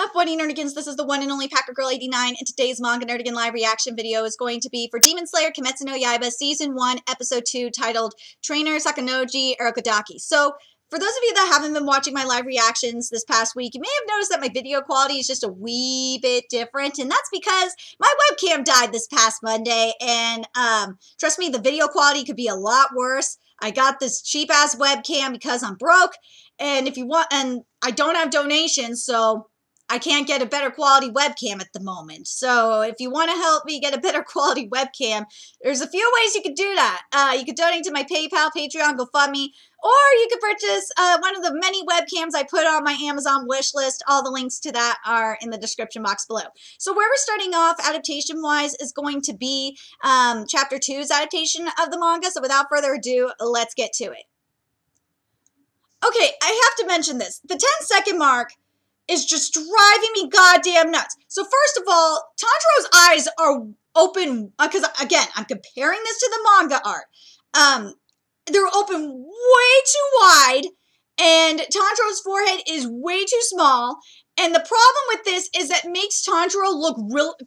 up, Bunny Nerdigans? This is the one and only Packer Girl 89, and today's Manga Nerdigan live reaction video is going to be for Demon Slayer Kimetsu no Yaiba Season 1, Episode 2, titled Trainer SAKONJI UROKODAKI. So, for those of you that haven't been watching my live reactions this past week, you may have noticed that my video quality is just a wee bit different, and that's because my webcam died this past Monday, and trust me, the video quality could be a lot worse. I got this cheap-ass webcam because I'm broke, and if you want, and I don't have donations, so I can't get a better quality webcam at the moment. So if you want to help me get a better quality webcam, there's a few ways you could do that. You could donate to my PayPal, Patreon, GoFundMe, or you could purchase one of the many webcams I put on my Amazon wish list. All the links to that are in the description box below. So where we're starting off adaptation-wise is going to be Chapter 2's adaptation of the manga. So without further ado, let's get to it. Okay, I have to mention this. The 10-second mark is just driving me goddamn nuts. So first of all, Tanjiro's eyes are open, because again, I'm comparing this to the manga art. They're open way too wide, and Tanjiro's forehead is way too small. And the problem with this is that makes Tanjiro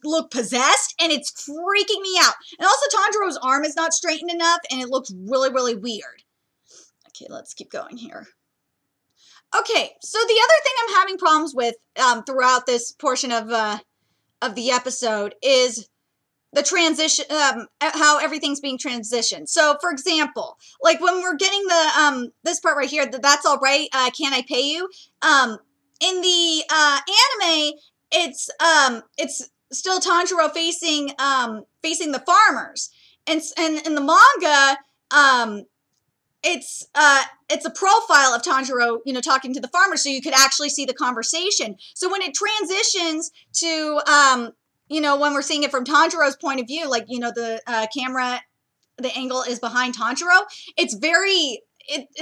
look possessed, and it's freaking me out. And also Tanjiro's arm is not straightened enough, and it looks really, really weird. Okay, let's keep going here. Okay, so the other thing I'm having problems with throughout this portion of the episode is the transition, how everything's being transitioned. So, for example, like when we're getting the this part right here, that's all right. Can I pay you? In the anime, it's still Tanjiro facing the farmers, and in the manga, it's a profile of Tanjiro, you know, talking to the farmers, so you could actually see the conversation. So when it transitions to, you know, when we're seeing it from Tanjiro's point of view, like, you know, the camera, the angle is behind Tanjiro, it's very,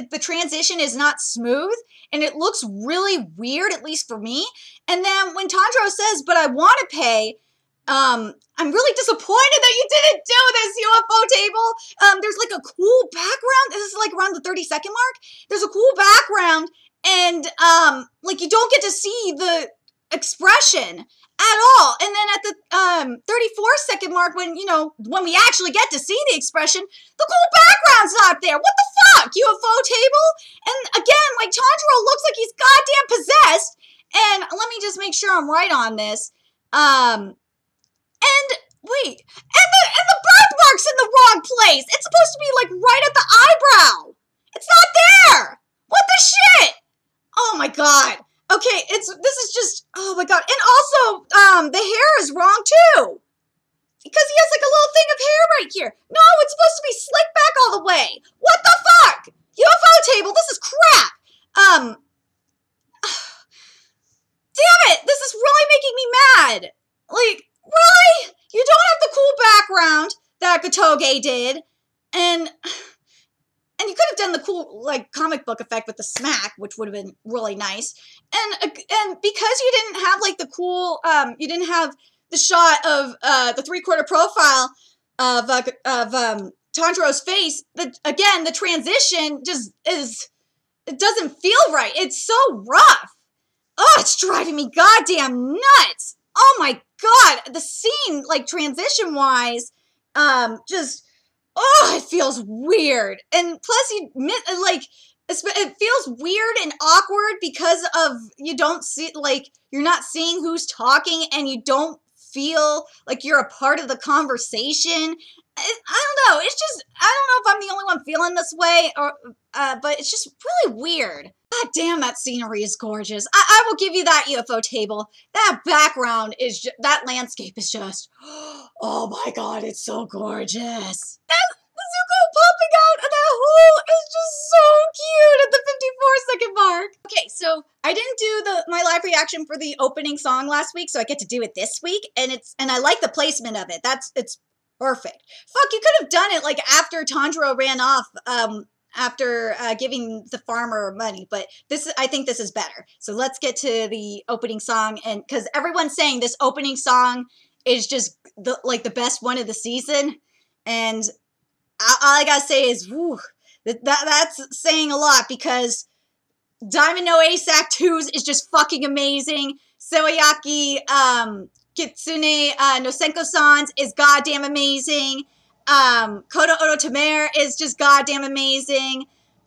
the transition is not smooth, and it looks really weird, at least for me. And then when Tanjiro says, but I want to pay, I'm really disappointed that you didn't do this, UFO table. There's like a cool background. This is like around the 30-second mark. There's a cool background, and like you don't get to see the expression at all. And then at the 34-second mark, when we actually get to see the expression, the cool background's not there. What the fuck, UFO table? And again, like Tanjiro looks like he's goddamn possessed. And let me just make sure I'm right on this. And wait, and the birthmark's in the wrong place. It's supposed to be like right at the eyebrow. It's not there. What the shit? Oh my god. Okay, this is just, oh my god. And also, the hair is wrong too. Because he has like a little thing of hair right here. No, it's supposed to be slicked back all the way. What the fuck? UFO table, this is crap. Damn it, this is really making me mad. Like, really? You don't have the cool background that Gotoge did, and you could have done the cool, like, comic book effect with the smack, which would have been really nice. And because you didn't have, like, the cool, you didn't have the shot of the three-quarter profile of Tanjiro's face, again, the transition just it doesn't feel right. It's so rough. Oh, it's driving me goddamn nuts. Oh my god, the scene, like, transition-wise, just, oh, it feels weird. And plus, it feels weird and awkward because of, you don't see, like, you're not seeing who's talking, and you don't feel like you're a part of the conversation. I don't know, it's just, I don't know if I'm the only one feeling this way, or, but it's just really weird. God damn, that scenery is gorgeous. I will give you that, UFO table. That background is just, that landscape is just, oh my god, it's so gorgeous. That Zuko popping out of that hole is just so cute at the 54-second mark. Okay, so I didn't do my live reaction for the opening song last week, so I get to do it this week, and I like the placement of it. It's perfect. Fuck, you could have done it like after Tanjiro ran off, after giving the farmer money, but I think this is better. So let's get to the opening song, and because everyone's saying this opening song is just the best one of the season, and all I gotta say is, woo, that's saying a lot, because Diamond No Ace Act 2's is just fucking amazing. Sawayaki Kitsune no Senko-sans is goddamn amazing. Koto Orotomer is just goddamn amazing.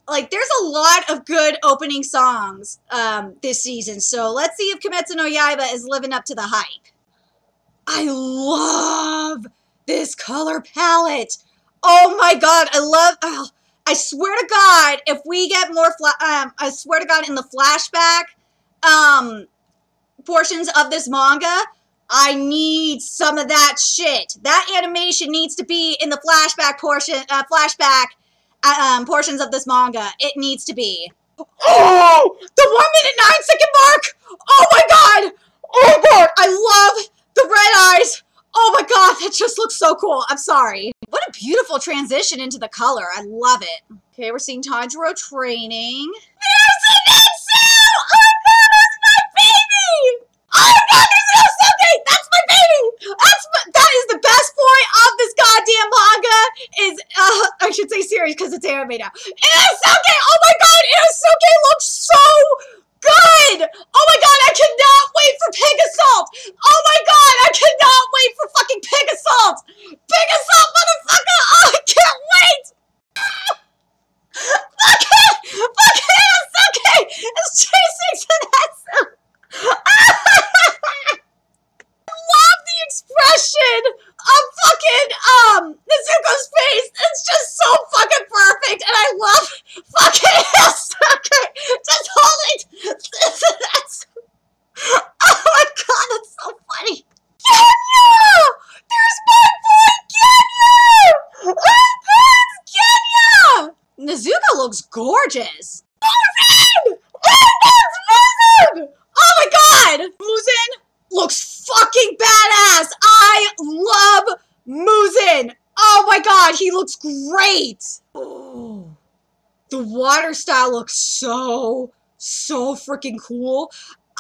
Like, there's a lot of good opening songs this season. So let's see if Kimetsu no Yaiba is living up to the hype. I love this color palette. Oh my god, I swear to God, if we get more, I swear to God, in the flashback portions of this manga, I need some of that shit. That animation needs to be in the flashback portions of this manga. It needs to be. Oh, the 1 minute 9 second mark. Oh my god. Oh god, I love the red eyes. Oh my god, that just looks so cool. I'm sorry. What a beautiful transition into the color. I love it. Okay, we're seeing Tanjiro training. There's Kimetsu! Oh my god, that's my baby! Oh my god, there's Inosuke! That's my baby! That is the best point of this goddamn manga is, I should say series because it's anime now. Inosuke! Oh my god, Inosuke looks so good! Oh my god, I cannot wait for Pig Assault! Oh my god, I cannot wait for fucking Pig Assault! Pig Assault, motherfucker! Oh, I can't wait! Fuck it! Fuck it! It's okay! It's chasing Zenitsu! I love the expression of fucking, Nezuko's face! It's just so fucking perfect, and I love fucking Inosuke! Just hold it! That's... Oh my god, that's so funny! Kenya! There's my boy Kenya! Oh my god, it's Kenya! Nezuko looks gorgeous! Muzin! Oh, Muzin! Oh my god! Muzin looks fucking badass! I love Muzin! Oh my god, he looks great! Oh, the water style looks so freaking cool.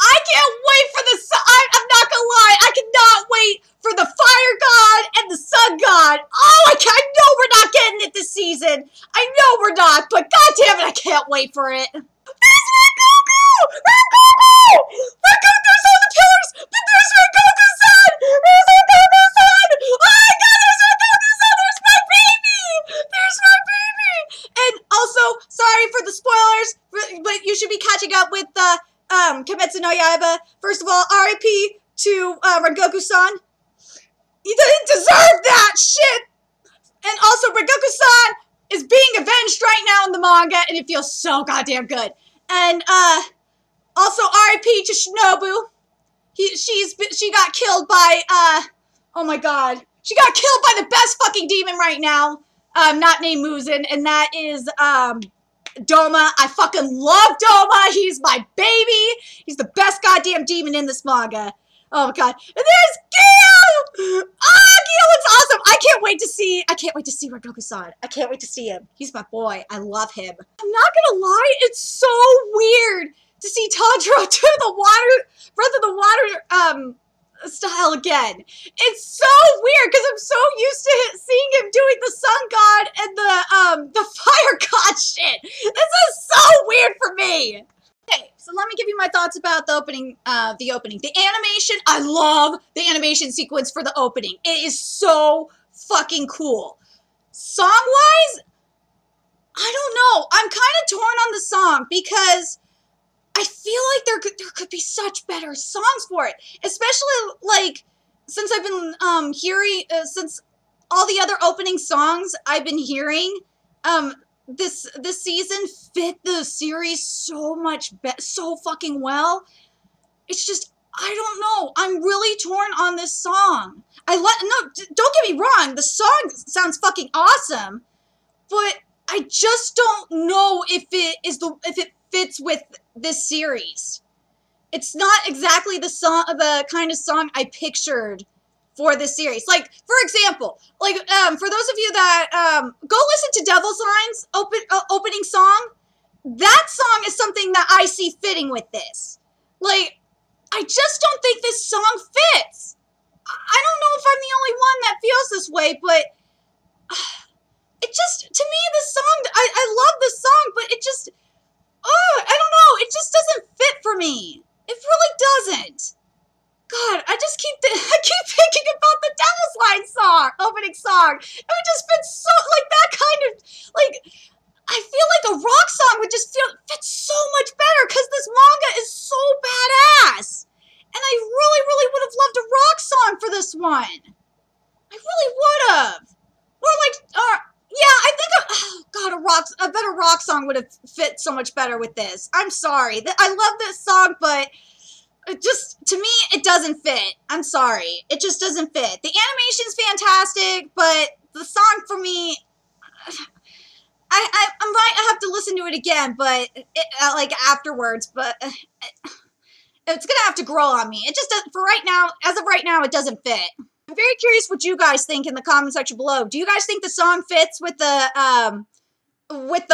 I can't wait for the sun. I'm not gonna lie, I cannot wait for the fire god and the sun god. Oh, I know we're not getting it this season. I know we're not, but god damn it, I can't wait for it. There's Rengoku! Rengoku! Rengoku, there's all the pillars, but there's Rengoku-san! There's Rengoku-san! Oh my god, there's Rengoku-san! There's my baby! There's my baby! And also, sorry for the spoilers, but you should be catching up with the Kimetsu no Yaiba. First of all, R.I.P. to Rengoku-san. He didn't deserve that shit! And also, Rengoku-san is being avenged right now in the manga, and it feels so goddamn good. And, also R.I.P. to Shinobu. She got killed by, oh my god. She got killed by the best fucking demon right now. Not named Muzin, and that is, Doma. I fucking love Doma. He's my baby. He's the best goddamn demon in this manga. Oh my god. And there's Gil! Ah, Gil looks awesome. I can't wait to see Rengoku-san. I can't wait to see him. He's my boy. I love him. I'm not gonna lie, it's so weird to see Tanjiro do the Breath of the Water, style again. It's so weird because I'm so used to seeing him doing the sun god and the fire god shit. This is so weird for me. Okay, so let me give you my thoughts about the opening. The animation, I love the animation sequence for the opening. It is so fucking cool. Song-wise, I don't know. I'm kind of torn on the song because I feel like there could be such better songs for it, especially like since I've been hearing since all the other opening songs I've been hearing this season fit the series so fucking well. It's just I don't know. I'm really torn on this song. Don't get me wrong. The song sounds fucking awesome, but I just don't know if it fits with this series. It's not exactly the kind of song I pictured for this series. Like, for example, like for those of you that go listen to Devil's Line's opening song, that song is something that I see fitting with this. Like, I just don't think this song fits. I don't know if I'm the only one that feels this way, but it just, to me, this song, I love this song, but it just, I don't know, it just doesn't fit for me. It really doesn't. God, I keep thinking about the Devil's Line song, opening song. It would just fit so, like, that kind of, like, I feel like a rock song would just fit so much better because this manga is so badass. And I really, really would have loved a rock song for this one. I really would have. Or like, yeah, I think, oh God, a better rock song would have fit so much better with this. I'm sorry. I love this song, but it just, to me, it doesn't fit. I'm sorry. It just doesn't fit. The animation's fantastic, but the song for me, I'm right, I have to listen to it again, but, like, afterwards, but it's gonna have to grow on me. It just doesn't, for right now, as of right now, it doesn't fit. I'm very curious what you guys think in the comment section below. Do you guys think the song fits with the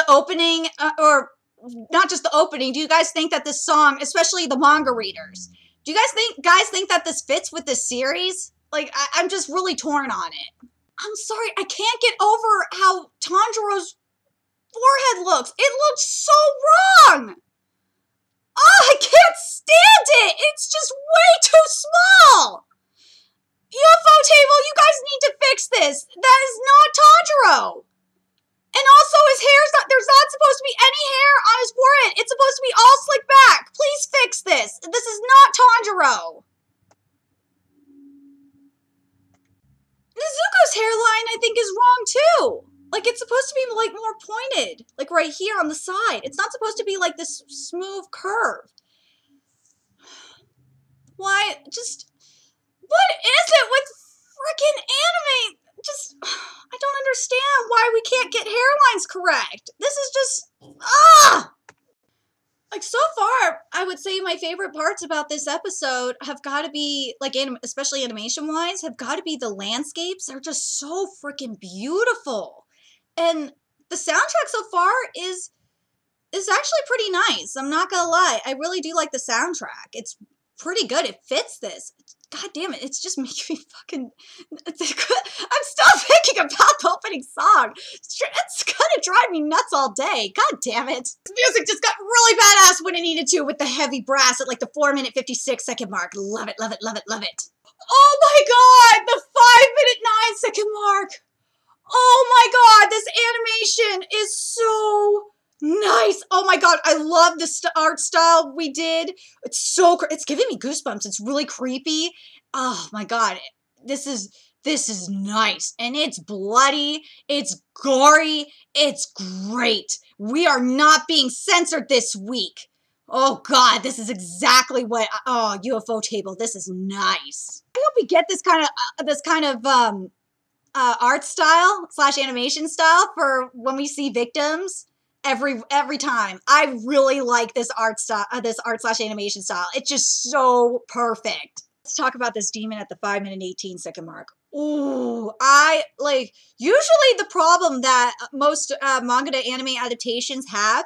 opening, or not just the opening? Do you guys think that this song, especially the manga readers, do you guys think that this fits with this series? Like, I'm just really torn on it. I'm sorry, I can't get over how Tanjiro's forehead looks. It looks so wrong. Oh, I can't stand it. It's just way too small. UFO table, you guys need to fix this. That is not Tanjiro. And also, his hair's not, there's not supposed to be any hair on his forehead. It's supposed to be all slicked back. Please fix this. This is not Tanjiro. Nezuko's hairline, I think, is wrong too. Like, it's supposed to be, like, more pointed. Like, right here on the side. It's not supposed to be, like, this smooth curve. Why? Just, what is it with freaking anime? Just, I don't understand why we can't get hairlines correct. This is just, Like, so far, I would say my favorite parts about this episode have got to be, like, especially animation-wise, have got to be the landscapes. They're just so freaking beautiful. And the soundtrack so far is actually pretty nice. I'm not gonna lie. I really do like the soundtrack. It's pretty good. It fits this. God damn it. It's just making me fucking... I'm still thinking about the opening song. It's gonna drive me nuts all day. God damn it. The music just got really badass when it needed to with the heavy brass at like the 4-minute 56-second mark. Love it, love it, love it, love it. Oh my god! The 5-minute 9-second mark! Oh my god! This animation is so... nice. Oh my god, I love the art style we did. It's so, it's giving me goosebumps. It's really creepy. Oh my god, this is nice. And it's bloody, it's gory, it's great. We are not being censored this week. Oh god, this is exactly what, oh, UFO table, this is nice. I hope we get this kind of art style / animation style for when we see victims. Every time. I really like this art style, this art / animation style. It's just so perfect. Let's talk about this demon at the 5-minute 18-second mark. Ooh, usually the problem that most manga to anime adaptations have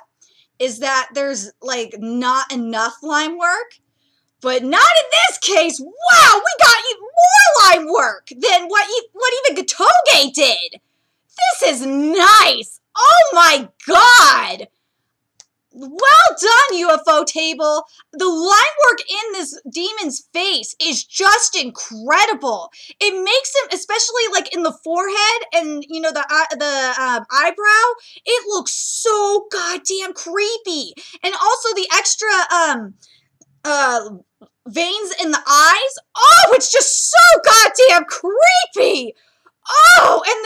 is that there's, like, not enough line work. But not in this case. Wow, we got even more line work than what even Gatoge did. This is nice. Oh my god! Well done, UFO table. The line work in this demon's face is just incredible. It makes him, especially like in the forehead and, you know, the eyebrow, it looks so goddamn creepy. And also the extra veins in the eyes. Oh, it's just so goddamn creepy. Oh, and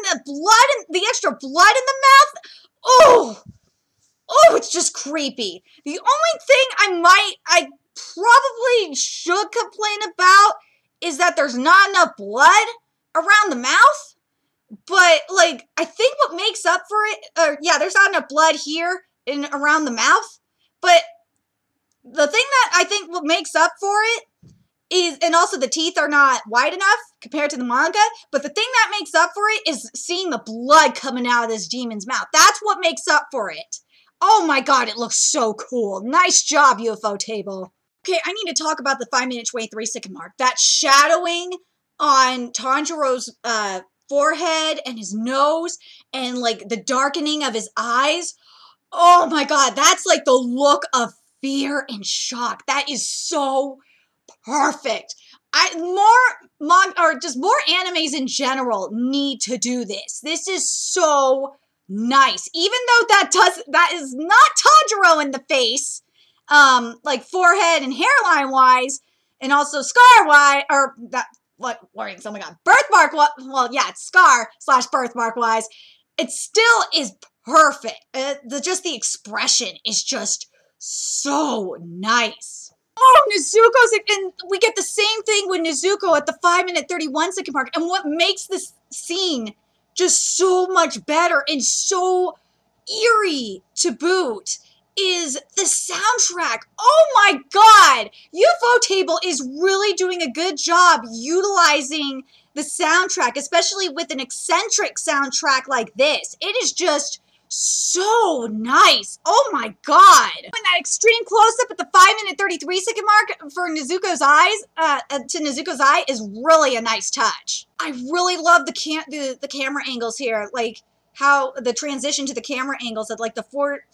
the blood, and the extra blood in the mouth. Oh, it's just creepy. The only thing I probably should complain about is that there's not enough blood around the mouth. But, like, I think what makes up for it, yeah, there's not enough blood here and around the mouth. But the thing that I think what makes up for it is, and also the teeth are not wide enough compared to the manga, but the thing that makes up for it is seeing the blood coming out of this demon's mouth. That's what makes up for it. Oh my god, it looks so cool. Nice job, UFO table. Okay, I need to talk about the 5-minute 23-second mark. That shadowing on Tanjiro's forehead and his nose and, like, the darkening of his eyes. Oh my god, that's like the look of fear and shock. That is so perfect. More animes in general need to do this. This is so nice. Even though that is not Tanjiro in the face, like forehead and hairline wise, and also scar wise, or that what worrying? Oh my god, birthmark. Well, yeah, it's scar / birthmark wise. It still is perfect. Just the expression is just so nice. Oh, Nezuko's, and we get the same thing with Nezuko at the 5-minute 31-second mark. And what makes this scene just so much better and so eerie to boot is the soundtrack. Oh my god! UFO Table is really doing a good job utilizing the soundtrack, especially with an eccentric soundtrack like this. It is just so nice. Oh my god. And that extreme close-up at the 5-minute 33-second mark for Nezuko's eyes, to Nezuko's eye is really a nice touch. I really love the camera angles here, like how the transition to the camera angles at like the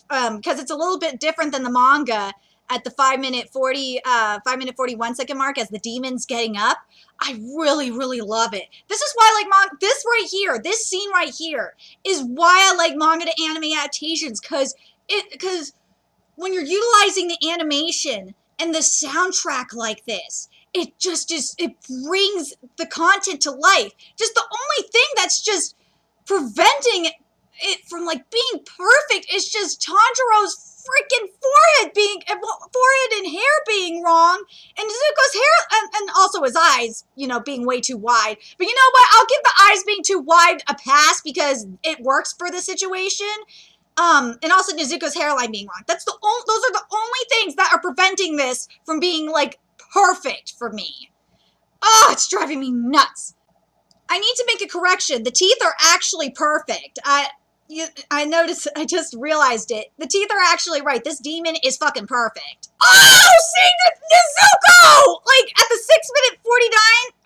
because it's a little bit different than the manga at the 5-minute 41-second mark as the demon's getting up. I really, really love it. This is why I like this right here, this scene right here is why I like manga to anime adaptations, because when you're utilizing the animation and the soundtrack like this, it just it brings the content to life. Just the only thing that's just preventing it from like being perfect is just Tanjiro's freaking forehead and hair being wrong, and Nezuko's hair, and also his eyes, you know, being way too wide. But you know what? I'll give the eyes being too wide a pass because it works for the situation. And also Nezuko's hairline being wrong. Those are the only things that are preventing this from being like perfect for me. Oh, it's driving me nuts. I need to make a correction. The teeth are actually perfect. I noticed, I just realized it. The teeth are actually right. This demon is fucking perfect. Oh, see, Nezuko! Like, at the 6-minute 49,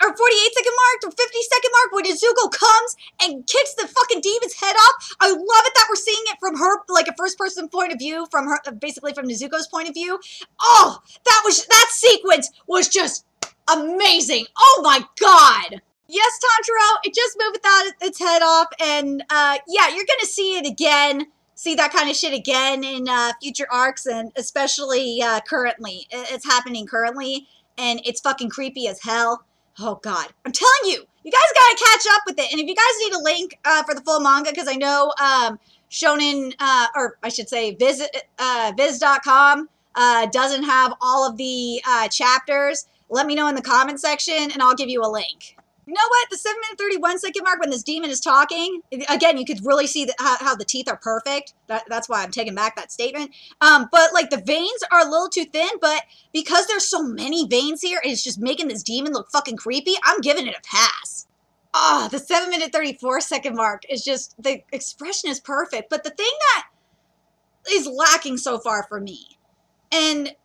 or 48-second mark, or 50-second mark, when Nezuko comes and kicks the fucking demon's head off, I love it that we're seeing it from her, like a first-person point of view, from her, basically from Nezuko's point of view. Oh, that sequence was just amazing. Oh my god! Yes, Tanjiro, it just moved without its head off, and yeah, you're gonna see it again, see that kind of shit again in future arcs, and especially currently. It's happening currently, and it's fucking creepy as hell. Oh god, I'm telling you, you guys gotta catch up with it, and if you guys need a link for the full manga, because I know Shonen, or I should say Viz.com doesn't have all of the chapters, let me know in the comment section, and I'll give you a link. You know what? The 7-minute 31-second mark when this demon is talking, again, you could really see how the teeth are perfect. That's why I'm taking back that statement. But like the veins are a little too thin, but because there's so many veins here, it's just making this demon look fucking creepy. I'm giving it a pass. Ah, the 7-minute 34-second mark is just, the expression is perfect. But the thing that is lacking so far for me, and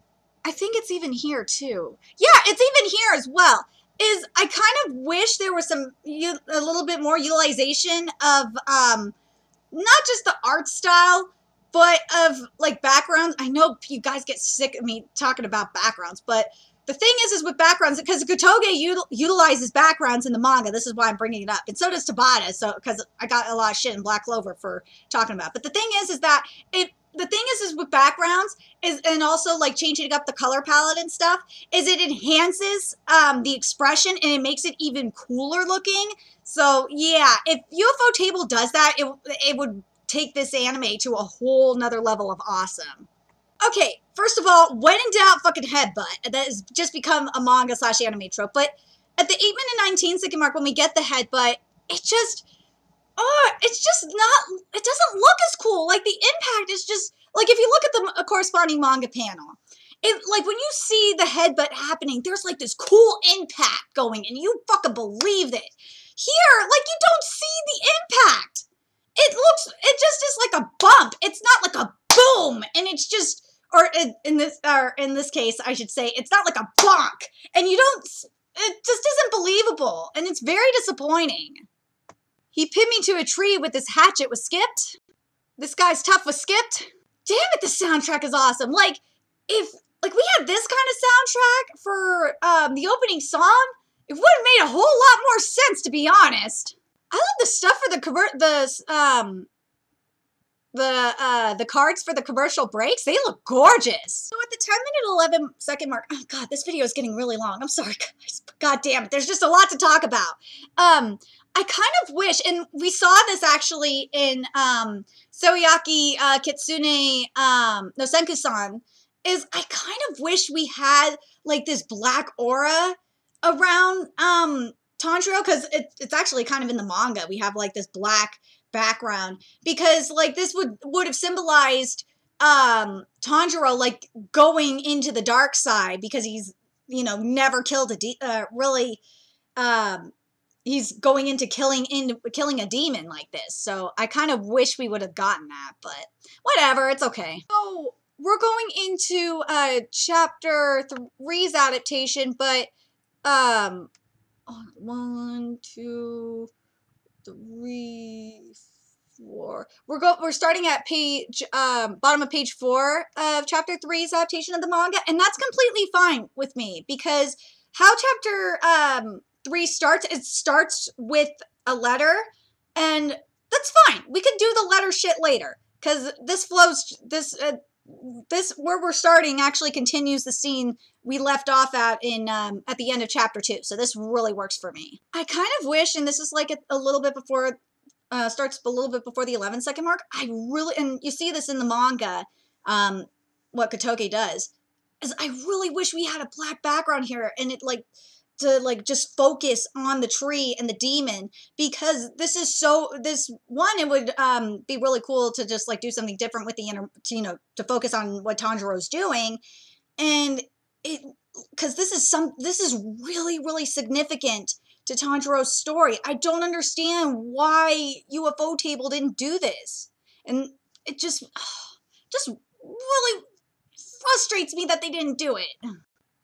I think it's even here too. Yeah, it's even here as well. Is I kind of wish there was a little bit more utilization of not just the art style, but of like backgrounds. I know you guys get sick of me talking about backgrounds, but the thing is with backgrounds, because Kotoge utilizes backgrounds in the manga. This is why I'm bringing it up, and so does Tabata. So because I got a lot of shit in Black Clover for talking about. But the thing is that the thing is with backgrounds and also like changing up the color palette and stuff, is it enhances the expression and it makes it even cooler looking. So yeah, if UFO Table does that, it would take this anime to a whole nother level of awesome. Okay, first of all, when in doubt, fucking headbutt. That has just become a manga / anime trope. But at the 8-minute 19-second mark, when we get the headbutt, it's just not, it doesn't look as cool. Like, the impact is just, like, if you look at the corresponding manga panel, like, when you see the headbutt happening, there's, like, this cool impact going, and you fucking believe it. Here, like, you don't see the impact. It just is like a bump. It's not like a boom, and it's just, or in this case, I should say, it's not like a bonk, and you don't, it just isn't believable, and it's very disappointing. He pinned me to a tree with his hatchet was skipped. This guy's tough was skipped. Damn it, the soundtrack is awesome. Like, if Like, we had this kind of soundtrack for the opening song. It would have made a whole lot more sense, to be honest. I love the stuff for the cards for the commercial breaks. They look gorgeous. So at the 10-minute 11-second mark, oh god, this video is getting really long. I'm sorry, guys. God damn it, there's just a lot to talk about. I kind of wish, and we saw this actually in Soyaki Kitsune no Senku-san, is I kind of wish we had like this black aura around Tanjiro, because it's actually kind of in the manga. We have like this black background, because like this would have symbolized Tanjiro like going into the dark side, because he's, you know, never killed he's going into killing a demon like this. So I kind of wish we would have gotten that, but whatever, it's okay. So we're going into chapter 3's adaptation, but 1, 2, 3, 4. We're starting at page bottom of page 4 of chapter 3's adaptation of the manga, and that's completely fine with me, because how chapter 3 starts, it starts with a letter, and that's fine. We could do the letter shit later, because this flows, this where we're starting actually continues the scene we left off at in at the end of chapter 2. So this really works for me. I kind of wish, and this is like a little bit before, starts a little bit before the 11-second mark. I really, and you see this in the manga, what Kotoge does, is I really wish we had a black background here, and it like, to like just focus on the tree and the demon, because this is so, it would be really cool to just like do something different with the to focus on what Tanjiro's doing, and because this is really, really significant to Tanjiro's story. I don't understand why UFO Table didn't do this, and it just really frustrates me that they didn't do it.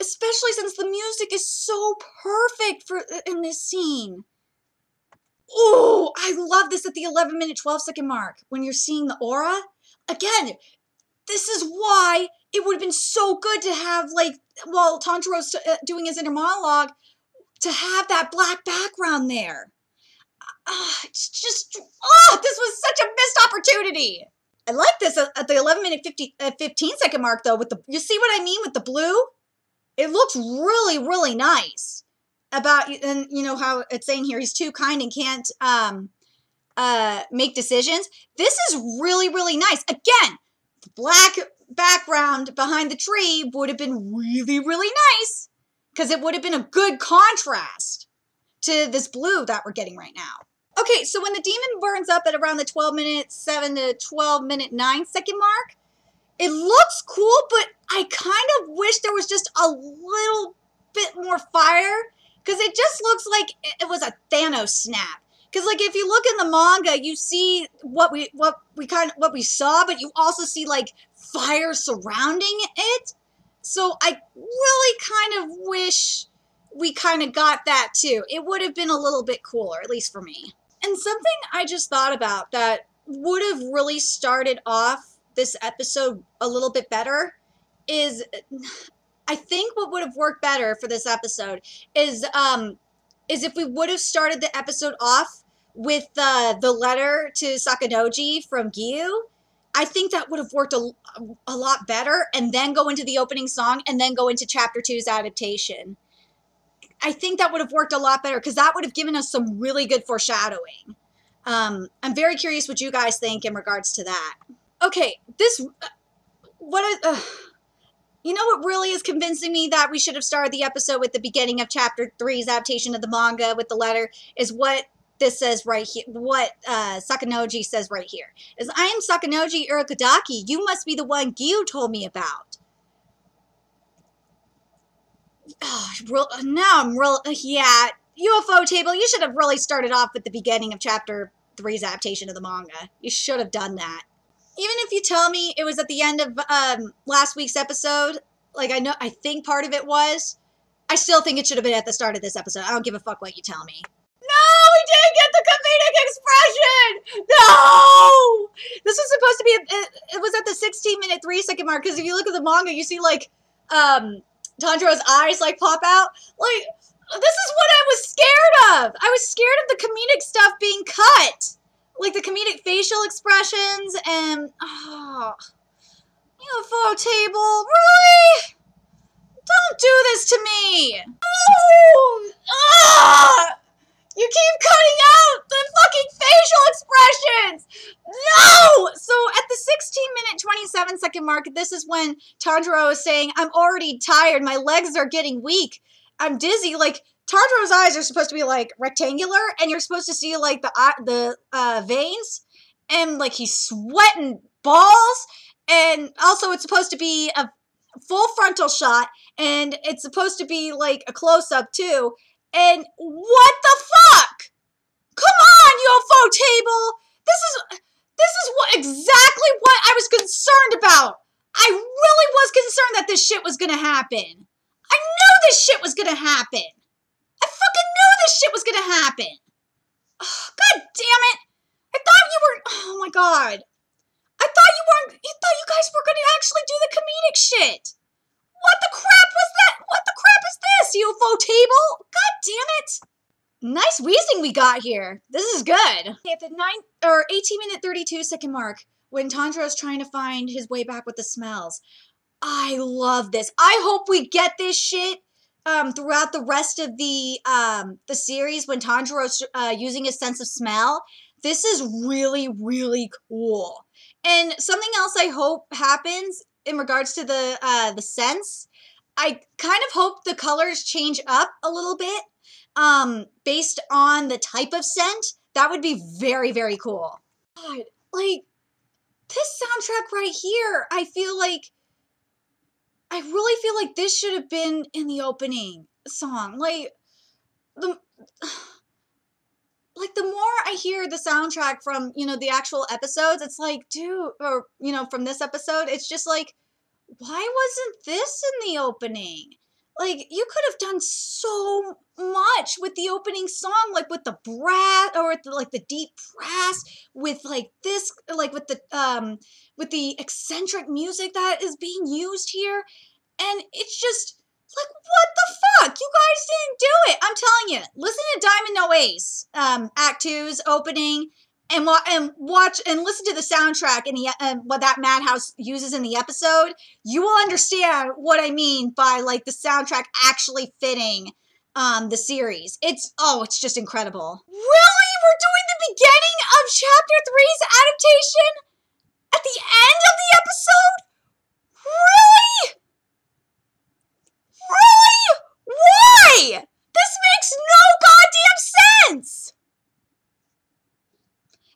Especially since the music is so perfect in this scene. Oh, I love this at the 11-minute 12-second mark when you're seeing the aura. Again, this is why it would have been so good to have, like, while Tanjiro's doing his inner monologue, to have that black background there. It's just, this was such a missed opportunity. I like this at the 11-minute 15-second mark, though, with you see what I mean with the blue? It looks really, really nice. And you know how it's saying here, he's too kind and can't make decisions. This is really, really nice. Again, the black background behind the tree would have been really, really nice, because it would have been a good contrast to this blue that we're getting right now. Okay, so when the demon burns up at around the 12-minute 7 to 12-minute 9-second mark, it looks cool, but I kind of wish there was just a little bit more fire, because it just looks like it was a Thanos snap. Because like if you look in the manga, you see what we saw, but you also see like fire surrounding it. So I really kind of wish we kind of got that too. It would have been a little bit cooler, at least for me. And something I just thought about that would have really started off this episode a little bit better is, I think what would have worked better for this episode is if we would have started the episode off with the letter to SAKONJI from Gyu. I think that would have worked a lot better, and then go into the opening song, and then go into chapter 2's adaptation. I think that would have worked a lot better, because that would have given us some really good foreshadowing. I'm very curious what you guys think in regards to that. Okay, you know what really is convincing me that we should have started the episode with the beginning of chapter 3's adaptation of the manga with the letter is what this says right here, what SAKONJI says right here. Is, I am SAKONJI Urokodaki. You must be the one Gyu told me about. Now I'm real, yeah, UFO Table, you should have really started off with the beginning of chapter 3's adaptation of the manga. You should have done that. Even if you tell me it was at the end of last week's episode, like I think part of it was, I still think it should have been at the start of this episode. I don't give a fuck what you tell me. No, we didn't get the comedic expression! No! This was supposed to be, it was at the 16-minute 3-second mark, because if you look at the manga, you see like Tanjiro's eyes like pop out. Like, this is what I was scared of. I was scared of the comedic stuff being cut. Like the comedic facial expressions and, oh, UFO table, really? Don't do this to me. Oh, you keep cutting out the fucking facial expressions. No! So at the 16-minute, 27-second mark, this is when Tanjiro is saying, I'm already tired. My legs are getting weak. I'm dizzy. Like, Tanjiro's eyes are supposed to be, like, rectangular, and you're supposed to see, like, the veins, and, like, he's sweating balls, and also it's supposed to be a full frontal shot, and it's supposed to be, like, a close-up, too, and what the fuck? Come on, UFO table! This is exactly what I was concerned about! I really was concerned that this shit was gonna happen. I knew this shit was gonna happen! I fucking knew this shit was gonna happen! Oh, God damn it! I thought you were... Oh my god. I thought you guys were gonna actually do the comedic shit! What the crap was that? What the crap is this, UFO table? God damn it! Nice wheezing we got here. This is good. At the 18-minute 32-second mark, when Tanjiro's trying to find his way back with the smells, I love this. I hope we get this shit throughout the rest of the series when Tanjiro's using his sense of smell. This is really, really cool. And something else I hope happens in regards to the sense, I kind of hope the colors change up a little bit based on the type of scent. That would be very, very cool. God, like, this soundtrack right here, I really feel like this should have been in the opening song. Like, the more I hear the soundtrack from, the actual episodes, it's like, dude, or, from this episode, it's just like, why wasn't this in the opening? Like, you could have done so much with the opening song, like with the brass, or the deep brass, with like this, like with the eccentric music that is being used here. And it's just like, what the fuck? You guys didn't do it. I'm telling you, listen to Diamond No Ace, Act 2's opening, and watch and listen to the soundtrack and what that Madhouse uses in the episode. You will understand what I mean by like the soundtrack actually fitting the series. It's just incredible. Really? We're doing the beginning of Chapter 3's adaptation at the end of the episode? Really? Really? Why? This makes no goddamn sense!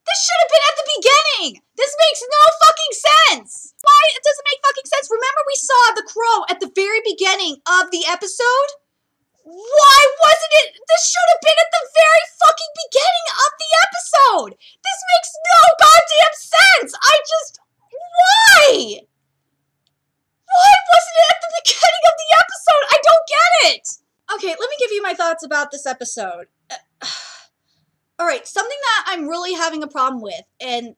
This should have been at the beginning! This makes no fucking sense! Why? It doesn't make fucking sense. Remember we saw the crow at the very beginning of the episode? Why wasn't it? This should have been at the very fucking beginning of the episode! This makes no goddamn sense! Why? Why wasn't it at the beginning of the episode? I don't get it! Okay, let me give you my thoughts about this episode. Alright, something that I'm really having a problem with, and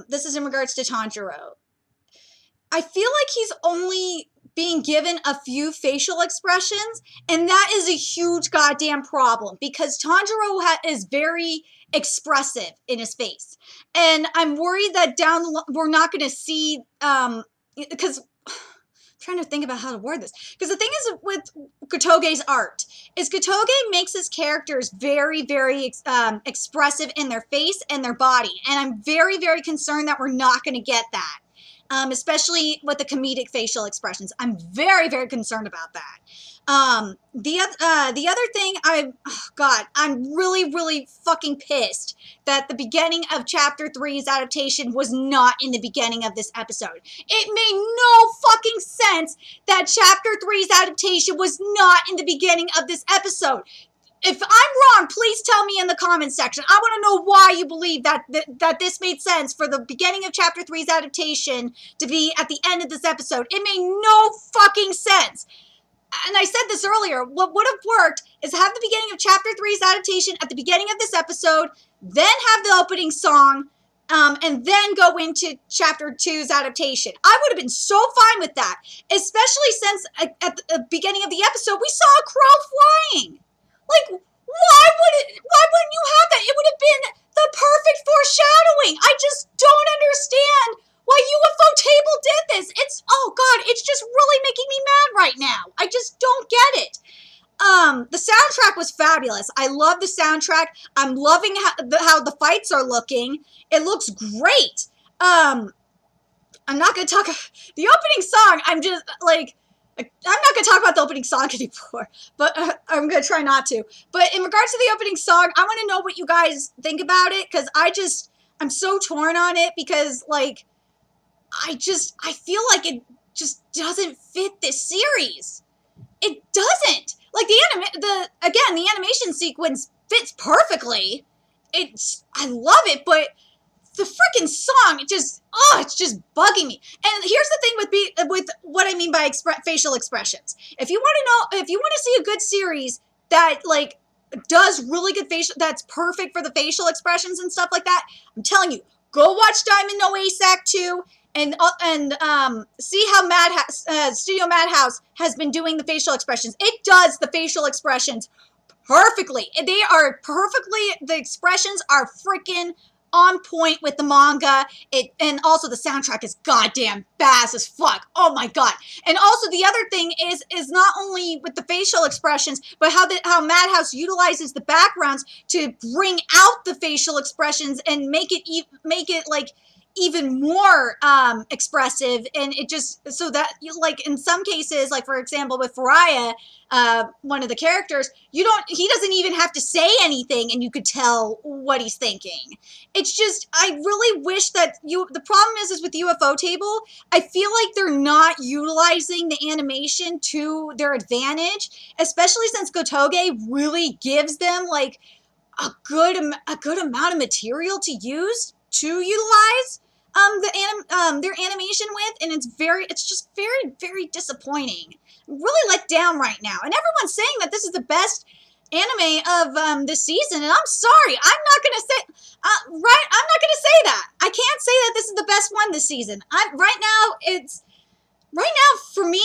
this is in regards to Tanjiro. I feel like he's only being given a few facial expressions, and that is a huge goddamn problem, because Tanjiro is very expressive in his face. And I'm worried that we're not going to see, because... trying to think about how to word this. Because the thing is with Kotoge's art, is Kotoge makes his characters very, very expressive in their face and their body. And I'm very, very concerned that we're not going to get that. Especially with the comedic facial expressions. I'm very, very concerned about that. The other thing, I'm really, really fucking pissed that the beginning of Chapter 3's adaptation was not in the beginning of this episode. It made no fucking sense that Chapter 3's adaptation was not in the beginning of this episode. If I'm wrong, please tell me in the comments section. I want to know why you believe that this made sense for the beginning of Chapter 3's adaptation to be at the end of this episode. It made no fucking sense. And I said this earlier, what would have worked is have the beginning of Chapter 3's adaptation at the beginning of this episode, then have the opening song, and then go into chapter 2's adaptation. I would have been so fine with that, especially since at the beginning of the episode, we saw a crow flying. Like, why wouldn't you have that? It would have been the perfect foreshadowing. I just don't understand why UFO Table did this. Oh God, it's just really making me mad right now. I just don't get it. The soundtrack was fabulous. I love the soundtrack. I'm loving how the fights are looking. It looks great. I'm not going to talk the opening song. I'm not going to talk about the opening song anymore, but I'm going to try not to. But in regards to the opening song, I want to know what you guys think about it, because I'm so torn on it, because like, I feel like it just doesn't fit this series. It doesn't. Like the animation sequence fits perfectly. I love it, but the freaking song, it's just bugging me. And here's the thing with what I mean by facial expressions. If you want to see a good series that like does really good that's perfect for the facial expressions and stuff like that, I'm telling you, go watch Diamond No ASAC 2 and see how Studio Madhouse has been doing the facial expressions. It does the facial expressions perfectly. The expressions are freaking on point with the manga. And also the soundtrack is goddamn badass as fuck. Oh my god. And also the other thing is not only with the facial expressions, but how Madhouse utilizes the backgrounds to bring out the facial expressions and make it like even more expressive. And it just, so that you, like in some cases, like for example with Faraya, one of the characters, he doesn't even have to say anything and you could tell what he's thinking. It's just, I really wish that the problem is with UFO Table, I feel like they're not utilizing the animation to their advantage, especially since Gotoge really gives them like a good amount of material to utilize their animation with, and it's just very, very disappointing. I'm really let down right now, and everyone's saying that this is the best anime of this season, and I'm sorry, I'm not gonna say that. I can't say that this is the best one this season. Right now, for me,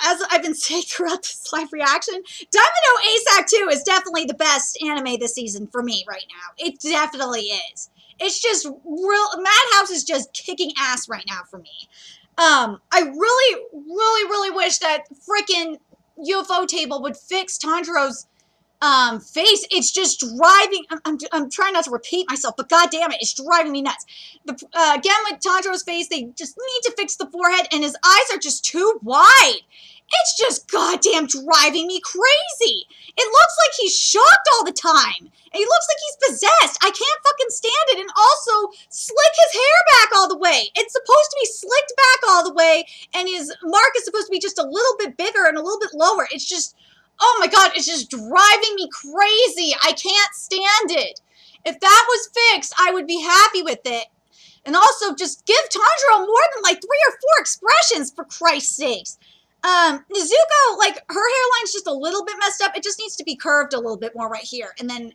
as I've been saying throughout this live reaction, Diamond ASAC 2 is definitely the best anime this season for me right now. It definitely is. It's just Madhouse is just kicking ass right now for me. I really, really, really wish that freaking UFO Table would fix Tanjiro's face. It's just driving. I'm trying not to repeat myself, but god damn it, it's driving me nuts. Again with Tanjiro's face, they just need to fix the forehead, and his eyes are just too wide. It's just goddamn driving me crazy. It looks like he's shocked all the time. And he looks like he's possessed. I can't fucking stand it. And also, slick his hair back all the way. It's supposed to be slicked back all the way, and his mark is supposed to be just a little bit bigger and a little bit lower. It's just, oh my god, it's just driving me crazy. I can't stand it. If that was fixed, I would be happy with it. And also, just give Tanjiro more than like 3 or 4 expressions, for Christ's sakes. Nezuko, like, her hairline's just a little bit messed up. It just needs to be curved a little bit more right here. And then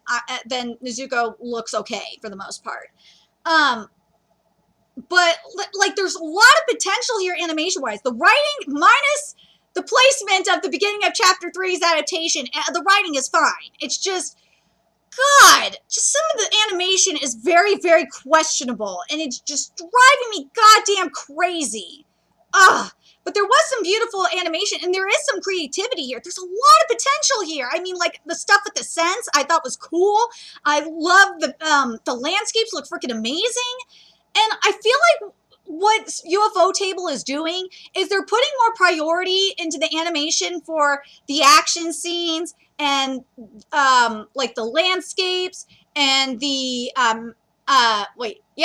Nezuko looks okay for the most part. But, like, there's a lot of potential here animation-wise. The writing, minus the placement of the beginning of Chapter 3's adaptation, the writing is fine. It's just, God, just some of the animation is very, very questionable. And it's just driving me goddamn crazy. Ugh. But there was some beautiful animation, and there is some creativity here. There's a lot of potential here. I mean, like, the stuff with the scents I thought was cool. I love the landscapes look freaking amazing. And I feel like what UFO Table is doing is they're putting more priority into the animation for the action scenes and, like, the landscapes and the,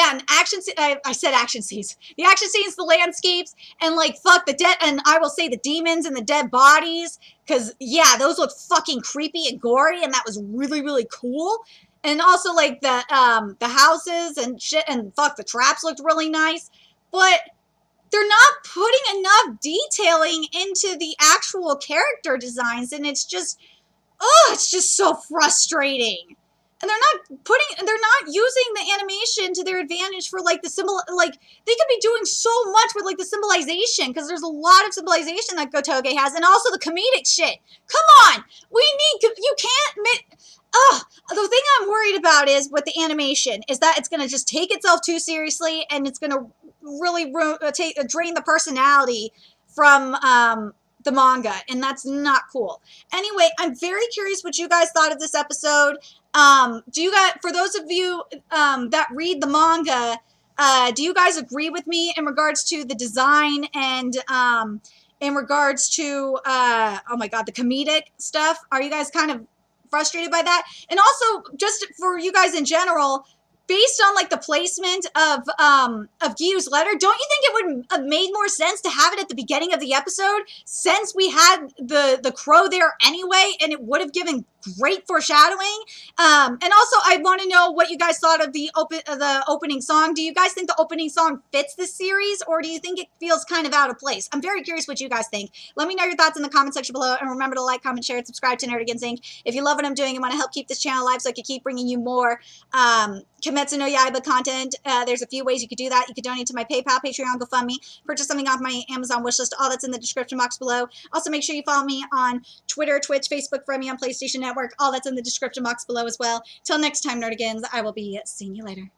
and action, I said action scenes. The action scenes, the landscapes, and like, fuck, the dead, and I will say the demons and the dead bodies, because, yeah, those look fucking creepy and gory, and that was really, really cool. And also, like, the houses and shit, and fuck, the traps looked really nice. But they're not putting enough detailing into the actual character designs, and it's just, oh, it's just so frustrating. And they're not using the animation to their advantage for like the symbol, like they could be doing so much with like the symbolization, because there's a lot of symbolization that Gotoge has, and also the comedic shit. Come on, you can't, the thing I'm worried about is with the animation is that it's going to just take itself too seriously, and it's going to really drain the personality from, the manga, and that's not cool. Anyway, I'm very curious what you guys thought of this episode. For those of you that read the manga, do you guys agree with me in regards to the design and in regards to oh my god, the comedic stuff? Are you guys kind of frustrated by that? And also, just for you guys in general, based on like the placement of Gyu's letter, don't you think it would have made more sense to have it at the beginning of the episode, since we had the crow there anyway, and it would have given great foreshadowing? And also, I want to know what you guys thought of the opening song. Do you guys think the opening song fits this series, or do you think it feels kind of out of place? I'm very curious what you guys think. Let me know your thoughts in the comment section below, and remember to like, comment, share, and subscribe to Nerdigans Inc. If you love what I'm doing and want to help keep this channel alive so I can keep bringing you more Kimetsu no Yaiba content, there's a few ways you could do that. You could donate to my PayPal, Patreon, GoFundMe, purchase something off my Amazon wishlist. All that's in the description box below. Also, make sure you follow me on Twitter, Twitch, Facebook, friend me on PlayStation Network. All that's in the description box below as well. Till next time, Nerdigans, I will be seeing you later.